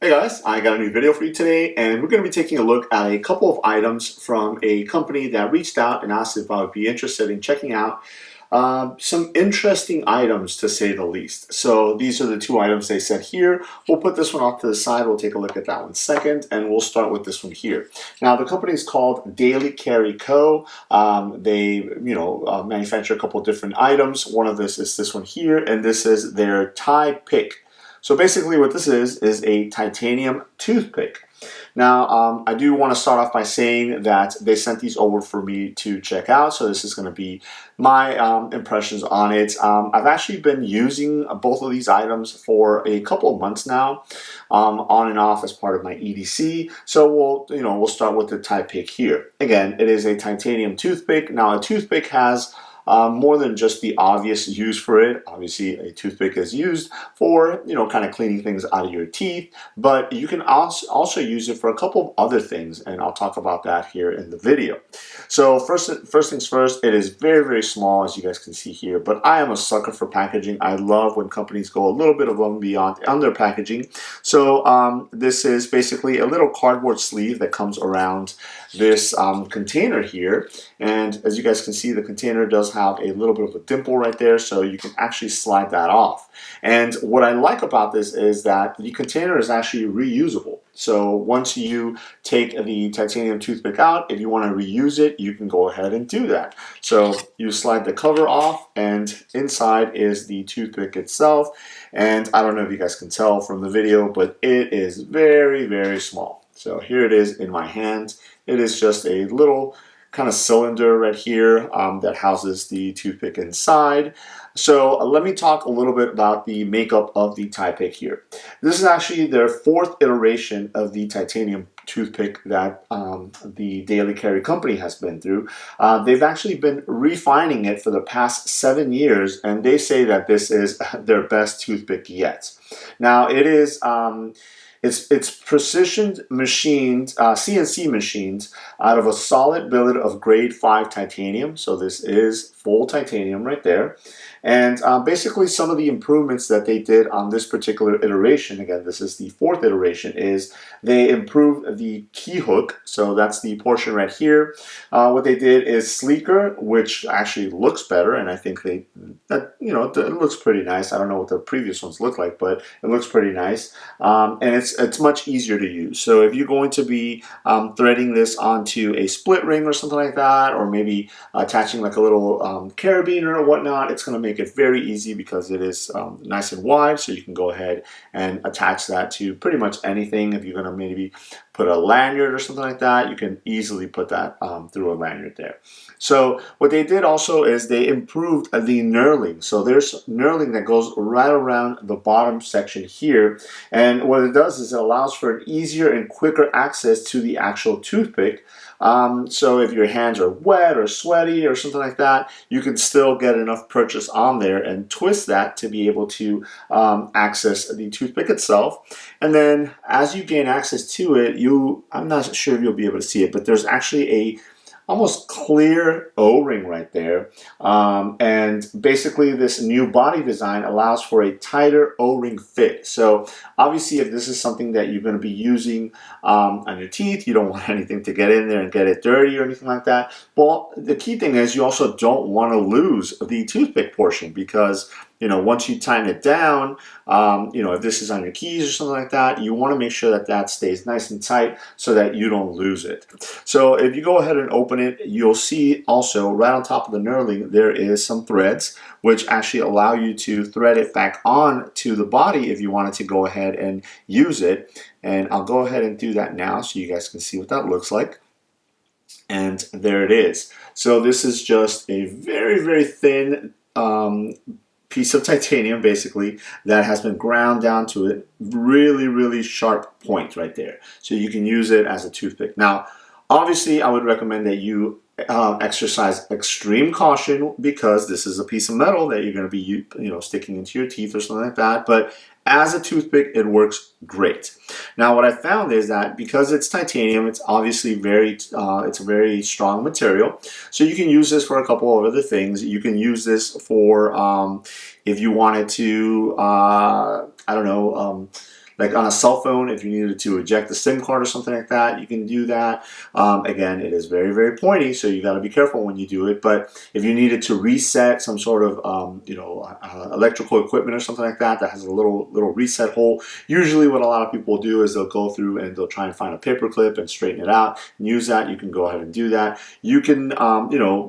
Hey guys, I got a new video for you today, and we're going to be taking a look at a couple of items from a company that reached out and asked if I would be interested in checking out some interesting items, to say the least. So these are the two items they said here. We'll put this one off to the side. We'll take a look at that one second, and we'll start with this one here. Now, the company is called Daily Carry Co. They, manufacture a couple of different items. One of this is this one here, and this is their TiPick. So basically what this is a titanium toothpick. Now, I do want to start off by saying that they sent these over for me to check out, so this is going to be my impressions on it. I've actually been using both of these items for a couple of months now, on and off as part of my EDC. So we'll start with the TiPick here. Again, it is a titanium toothpick. Now, a toothpick has more than just the obvious use for it. Obviously, a toothpick is used for, kind of cleaning things out of your teeth, but you can also use it for a couple of other things, and I'll talk about that here in the video. So first things first, it is very, very small, as you guys can see here, but I am a sucker for packaging. I love when companies go a little bit above and beyond on their packaging. So this is basically a little cardboard sleeve that comes around this container here, and as you guys can see, the container does have a little bit of a dimple right there, so you can actually slide that off. And what I like about this is that the container is actually reusable. So once you take the titanium toothpick out, if you want to reuse it, you can go ahead and do that. So you slide the cover off, and inside is the toothpick itself. And I don't know if you guys can tell from the video, but it is very, very small. So here it is in my hand. It is just a little kind of cylinder right here that houses the toothpick inside. So let me talk a little bit about the makeup of the TiPick here. This is actually their fourth iteration of the titanium toothpick that the Daily Carry company has been through. They've actually been refining it for the past 7 years, and they say that this is their best toothpick yet. Now, it is it's precision machined, CNC machined out of a solid billet of grade 5 titanium. So this is full titanium right there. And basically some of the improvements that they did on this particular iteration, again, this is the fourth iteration, is they improved the key hook. So that's the portion right here. What they did is sleeker, which actually looks better, and I think it looks pretty nice. I don't know what the previous ones look like, but it looks pretty nice. And it's much easier to use. So if you're going to be threading this onto a split ring or something like that, or maybe attaching like a little carabiner or whatnot, it's going to make it very easy because it is nice and wide, so you can go ahead and attach that to pretty much anything. If you're going to maybe put a lanyard or something like that, you can easily put that through a lanyard there. So what they did also is they improved the knurling. So there's knurling that goes right around the bottom section here, and what it does is it allows for an easier and quicker access to the actual toothpick. So if your hands are wet or sweaty or something like that, you can still get enough purchase on there and twist that to be able to access the toothpick itself. And then as you gain access to it, I'm not sure if you'll be able to see it, but there's actually a almost clear O-ring right there, and basically this new body design allows for a tighter O-ring fit. So obviously if this is something that you're going to be using on your teeth, you don't want anything to get in there and get it dirty or anything like that. Well, the key thing is you also don't want to lose the toothpick portion, because once you tighten it down, if this is on your keys or something like that, you want to make sure that that stays nice and tight so that you don't lose it. So if you go ahead and open it, you'll see also right on top of the knurling, there is some threads which actually allow you to thread it back on to the body if you wanted to go ahead and use it. And I'll go ahead and do that now so you guys can see what that looks like. And there it is. So this is just a very, very thin piece of titanium basically that has been ground down to a really, really sharp point right there. So you can use it as a toothpick. Now, obviously, I would recommend that you exercise extreme caution, because this is a piece of metal that you're going to be sticking into your teeth or something like that. But as a toothpick, it works great. Now, what I found is that because it's titanium, it's obviously it's a very strong material. So you can use this for a couple of other things. You can use this for if you wanted to, I don't know, like on a cell phone, if you needed to eject the SIM card or something like that, you can do that. Again, it is very, very pointy, so you got to be careful when you do it. But if you needed to reset some sort of electrical equipment or something like that has a little reset hole, usually what a lot of people do is they'll go through and they'll try and find a paper clip and straighten it out and use that. You can go ahead and do that. You can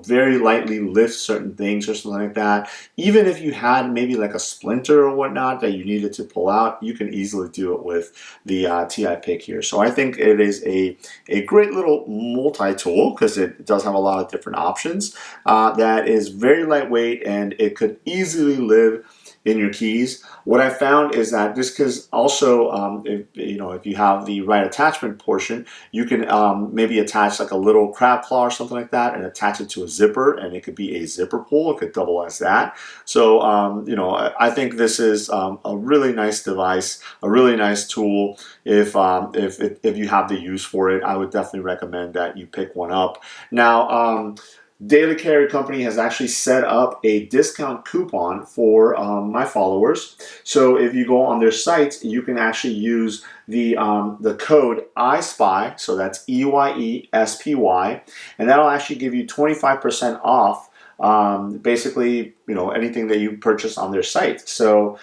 very lightly lift certain things or something like that. Even if you had maybe like a splinter or whatnot that you needed to pull out, you can easily do it with the TiPick here. So I think it is a great little multi-tool because it does have a lot of different options. That is very lightweight, and it could easily live in your keys. What I found is that just because also if you have the right attachment portion, you can maybe attach like a little crab claw or something like that and attach it to a zipper, and it could be a zipper pull. It could double as that. So I think this is a really nice device, a really nice tool. If you have the use for it, I would definitely recommend that you pick one up. Now, Daily Carry Company has actually set up a discount coupon for my followers. So if you go on their site, you can actually use the code EYESPY, so that's EYESPY, and that'll actually give you 25% off basically anything that you purchase on their site. So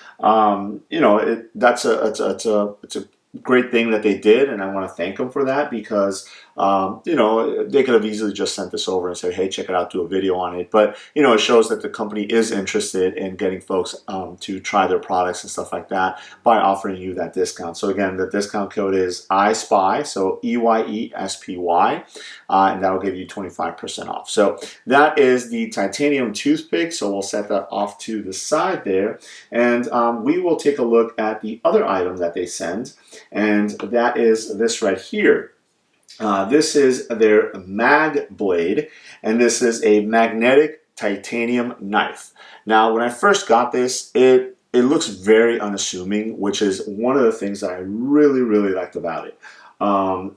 it's a great thing that they did, and I want to thank them for that because they could have easily just sent this over and said, hey, check it out, do a video on it. But it shows that the company is interested in getting folks to try their products and stuff like that by offering you that discount. So again, the discount code is EYESPY, so EYESPY, and that will give you 25% off. So that is the titanium toothpick. So we'll set that off to the side there, and we will take a look at the other item that they send, and that is this right here. This is their MagBlade, and this is a magnetic titanium knife. Now, when I first got this, it looks very unassuming, which is one of the things that I really, really liked about it.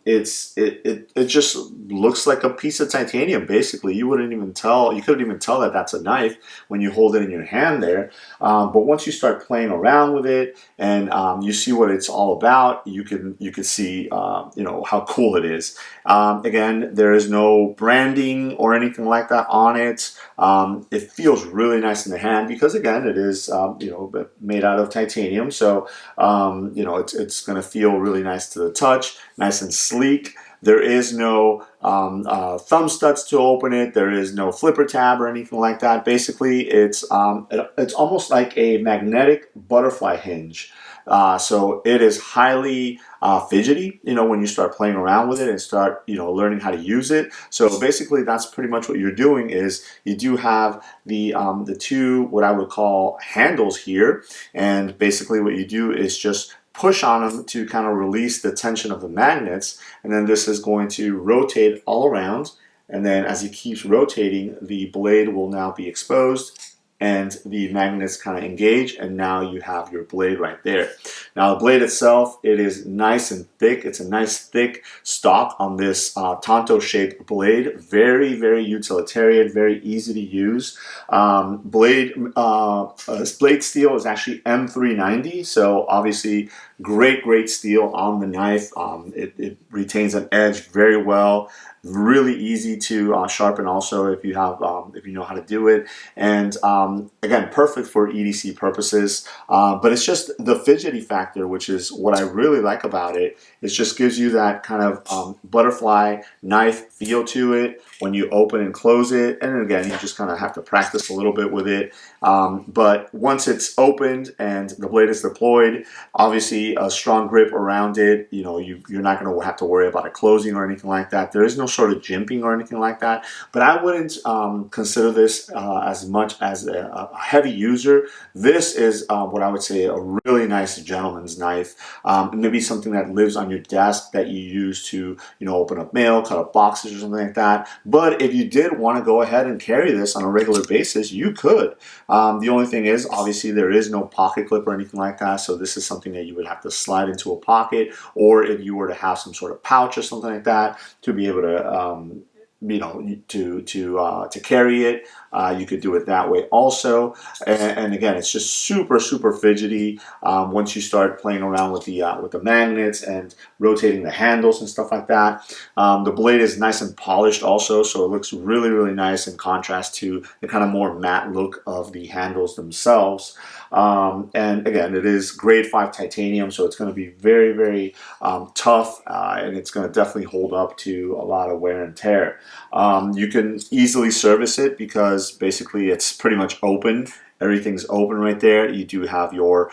It just looks like a piece of titanium. Basically, you couldn't even tell that that's a knife when you hold it in your hand there. But once you start playing around with it and you see what it's all about, you can see how cool it is. Again, there is no branding or anything like that on it. It feels really nice in the hand because again, it is made out of titanium, so it's going to feel really nice to the touch. Nice and sleek. There is no thumb studs to open it. There is no flipper tab or anything like that. Basically, it's almost like a magnetic butterfly hinge. So it is highly fidgety, when you start playing around with it and start, learning how to use it. So basically, that's pretty much what you're doing is you do have the two, what I would call handles here. And basically what you do is just push on them to kind of release the tension of the magnets, and then this is going to rotate all around, and then as it keeps rotating, the blade will now be exposed and the magnets kind of engage, and now you have your blade right there. Now the blade itself, it is nice and thick. It's a nice thick stock on this Tonto shaped blade. Very, very utilitarian, very easy to use. Blade steel is actually M390, so obviously great steel on the knife. It retains an edge very well. Really easy to sharpen also if you know how to do it, and again, perfect for EDC purposes. But it's just the fidgety factor, which is what I really like about it. It just gives you that kind of butterfly knife feel to it when you open and close it, and again, you just kind of have to practice a little bit with it. But once it's opened and the blade is deployed, obviously a strong grip around it. You're not going to have to worry about it closing or anything like that. There is no sort of jimping or anything like that. But I wouldn't consider this as much as a heavy user. This is what I would say a really nice gentleman's knife. Maybe something that lives on your desk that you use to open up mail, cut up boxes or something like that. But if you did want to go ahead and carry this on a regular basis, you could. The only thing is, obviously, there is no pocket clip or anything like that, so this is something that you would have to slide into a pocket, or if you were to have some sort of pouch or something like that to be able to to carry it. You could do it that way also, and again, it's just super fidgety. Once you start playing around with the magnets and rotating the handles and stuff like that. The blade is nice and polished also, so it looks really nice in contrast to the kind of more matte look of the handles themselves. And again, it is grade 5 titanium, so it's going to be very tough, and it's going to definitely hold up to a lot of wear and tear. You can easily service it because basically it's pretty much open. Everything's open right there. You do have your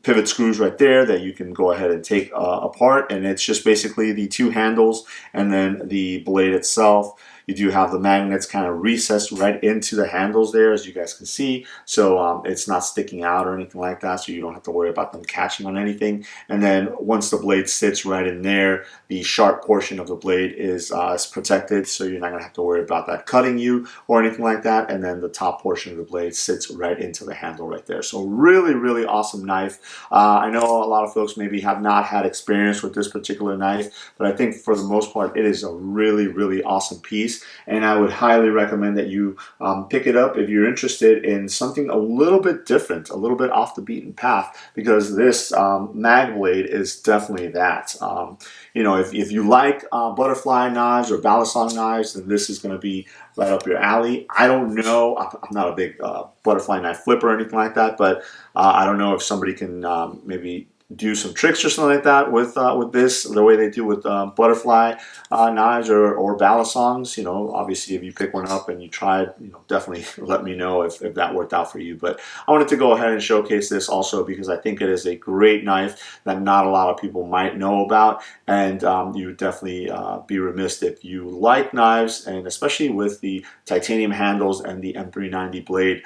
pivot screws right there that you can go ahead and take apart, and it's just basically the two handles and then the blade itself. You do have the magnets kind of recessed right into the handles there, as you guys can see, so it's not sticking out or anything like that, so you don't have to worry about them catching on anything. And then once the blade sits right in there, the sharp portion of the blade is protected, so you're not going to have to worry about that cutting you or anything like that. And then the top portion of the blade sits right into the handle right there. So really awesome knife. I know a lot of folks maybe have not had experience with this particular knife, but I think for the most part it is a really awesome piece, and I would highly recommend that you pick it up if you're interested in something a little bit different, a little bit off the beaten path, because this MagBlade is definitely that. If you like butterfly knives or balisong knives, then this is going to be right up your alley. I don't know, I'm not a big butterfly knife flipper or anything like that, but I don't know if somebody can maybe do some tricks or something like that with this, the way they do with butterfly knives or balisongs. Obviously if you pick one up and you try it, definitely let me know if that worked out for you. But I wanted to go ahead and showcase this also because I think it is a great knife that not a lot of people might know about, and you would definitely be remiss if you like knives, and especially with the titanium handles and the M390 blade,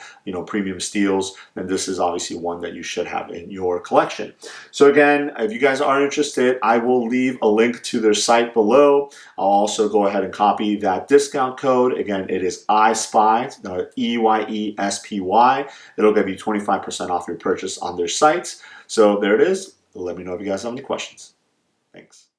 premium steels, then this is obviously one that you should have in your collection. So again, if you guys are interested, I will leave a link to their site below. I'll also go ahead and copy that discount code. Again, it is EYESPY, EYESPY. It'll give you 25% off your purchase on their sites. So there it is. Let me know if you guys have any questions. Thanks.